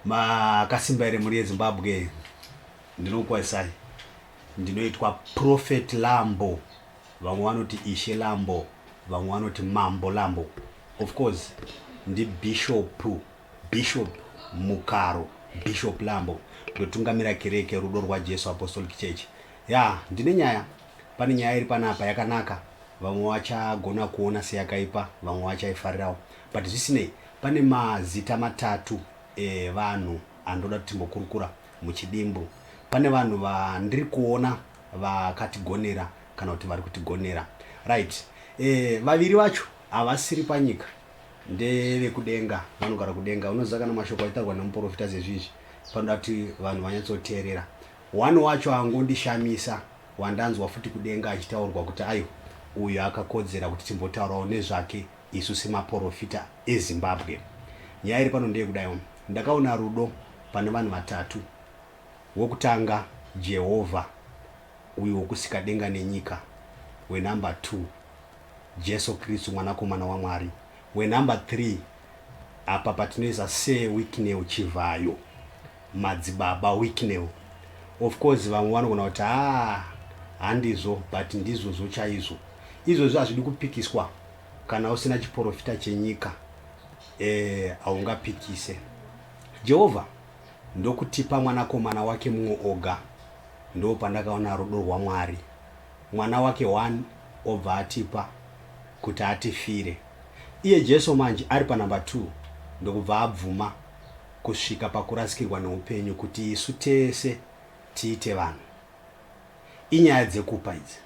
Makasimba ere muri yeZimbabwe. Ndinokukwazisai. Ndinoitwa Prophet Lambo. Vamwe vanoti Ishe Lambo. Vamwe vanoti Mambo Lambo. Of course, ndi Bishop Mukaro. Bishop Lambo. Ndotungamira kereke Rudo rwa Jesu Apostolic Church. Ndine nyaya. Pane nyaya iri panapa yakanaka. Vamwe vachagona kuona seyakaipa, vamwe vachaifarirawo. But zvisinei, pane mazita matatu vanhu andoda kuti timbokurukura muchidimbu. Pane vanhu vandiri kuona vakatigonera kana kuti vari kutigonera. Right. Vaviri vacho havasiri panyika. Ndevekudenga, vanogara kudenga. Unoziva kana mashoko aitaurwa nemuprofita zvezvizvi, panoda kuti vanhu vanyatsoteerera. One wacho angondishamisa, wandanzwa futi kudenga achitaurwa kuti aiwa, uyu akakodzera kuti timbotaurawo nezvake isu semaprofita eZimbabwe. Nyaya iri pano ndeyekudayo. Ndakaona rudo pane vanhu vatatu. Wokutanga Jehovha, uyu wokusika denga nenyika. Wenumber 2 Jesu Kristu mwanakomana waMwari. Wenumber 3 apa patinoisa seWicknell Chivayo, madzibaba Wicknell. Of course vamwe vanogona kuti handizvo, but ndizvo chaizvo. Izvozvi hazvidi kupikiswa. Kana usina chiprofita chenyika haungapikise. Jehovha ndokutipa mwanakomana wake mumwe oga. Ndo pandakaona rudo rwaMwari. Mwana wake 1 obva atipa kuti atifire. Iye Jesu manje ari panumber 2 ndokubva abvuma kusvika pakurasikirwa neupenyu kuti isu tese tiite vanhu. Inyaya dzekupa idzi.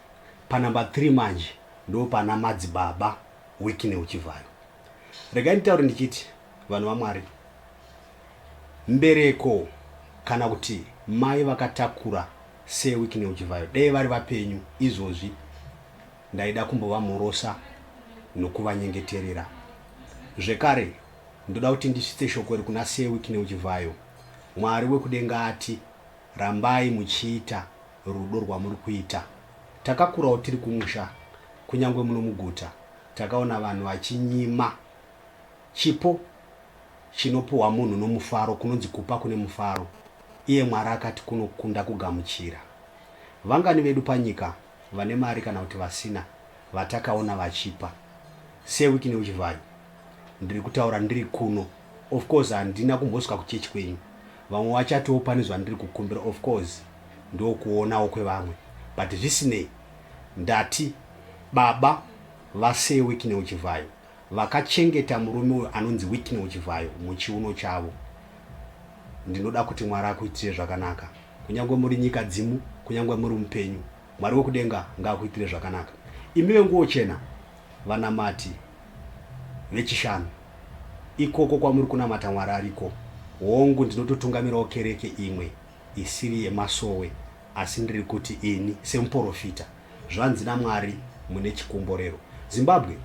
Panumber 3 manje ndo pana madzibaba Wicknell Chivayo. Regai nditaure ndichiti vanhu vaMwari, mbereko kana kuti mai vakatakura seWicknell Chivayo dei vari vapenyu izvozvi, ndaida kumbovamhorosa nokuvanyengeterera. Zvekare ndoda kuti ndisvitse shoko iri kuna seWicknell Chivayo. Mwari wekudenga ati, rambai muchiita rudo rwamuri kuita. Takakurawo tiri kumusha, kunyangwe muno muguta, takaona vanhu vachinyima chipo chinopuwa munhu nomufaro, kunonzi kupa kune mufaro. Iye Mwari akati kunokunda kugamuchira. Vangani vedu panyika, vane mari kana kuti vasina, vatakaona vachipa. seWicknell Chivayo, ndiri kutaura ndiri kuno. Of course handina kumbosvika kuchechi kwenyu. Vamwe vachatiwo pane zvandiri kukumbira. Of course ndokuonawo kwevamwe. But zvisinei, ndati baba vaseWicknell Chivayo vakachengeta murume uyu anonzi Wicknell Chivayo muchiuno chavo. Ndinoda kuti Mwari akuitire zvakanaka. Kunyangwe muri nyika dzimu, kunyangwe muri mupenyu, Mwari wekudenga ngaakuitire zvakanaka. Imi venguo chena, vanamati vechishanu, ikoko kwamuri kunamata Mwari ariko. Hongu ndinototungamirawo kereke imwe isiri yemasowe, asi ndiri kuti ini semuprofita zvanzi naMwari mune chikomborero. Zimbabwe,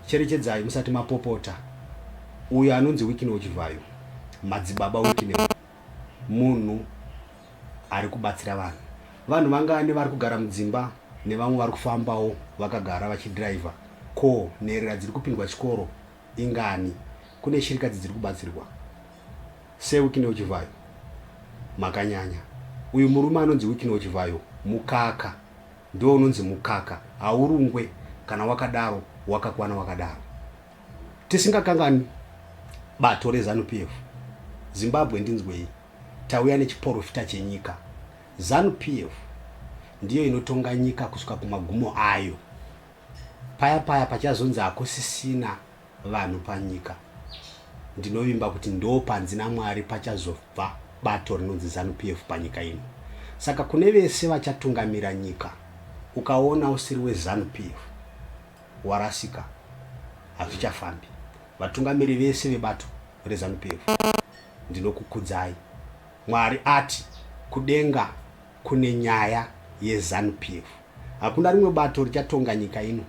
cherechedzai musati mapopota. Uyu anonzi Wicknell Chivayo, madzibaba Wicknell, munhu ari kubatsira vanhu. Vanhu vangani vari kugara mudzimba nevamwe vari kufambawo vakagara vachidhiraivha. Ko nherera dziri kupindwa chikoro ingani? Kune shirikadzi dziri kubatsirwa. seWicknell Chivayo, makanyanya. Uyu murume anonzi Wicknell Chivayo mukaka, ndo unonzi mukaka. Haurungwe kana wakadaro wakakwana wakadaro. Tisingakangani bato reZANU-PF. Zimbabwe ndinzwei, tauya nechiprofita chenyika. ZANU-PF ndiyo inotonga nyika kusvika kumagumo ayo. Paya pachazonzi hakusisina vanhu panyika, ndinovimba kuti ndo panzi naMwari pachazobva bato rinonzi ZANU-PF panyika ino. Saka kune vese vachatungamira nyika, ukaona usiri weZANU-PF warasika, hazvichafambi. Vatungamiri vese vebato reZANU-PF, ndinokukudzai. Mwari ati kudenga kune nyaya yeZANU-PF. Hakuna rimwe bato richatonga nyika ino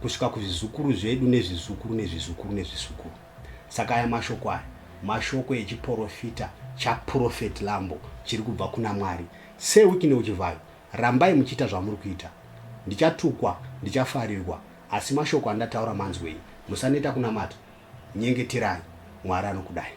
kusvika kuzvizukuru zvedu nezvizukuru. Saka aya mashoko aya, mashoko echiprofita chaProphet Lambo chiri kubva kuna Mwari. seWicknell Chivayo, rambai muchiita zvamuri kuita. Ndichatukwa, ndichafarirwa, asi mashoko andataura manzwei. Musaneta kunamata, nyengeterai. Mwari anokudai.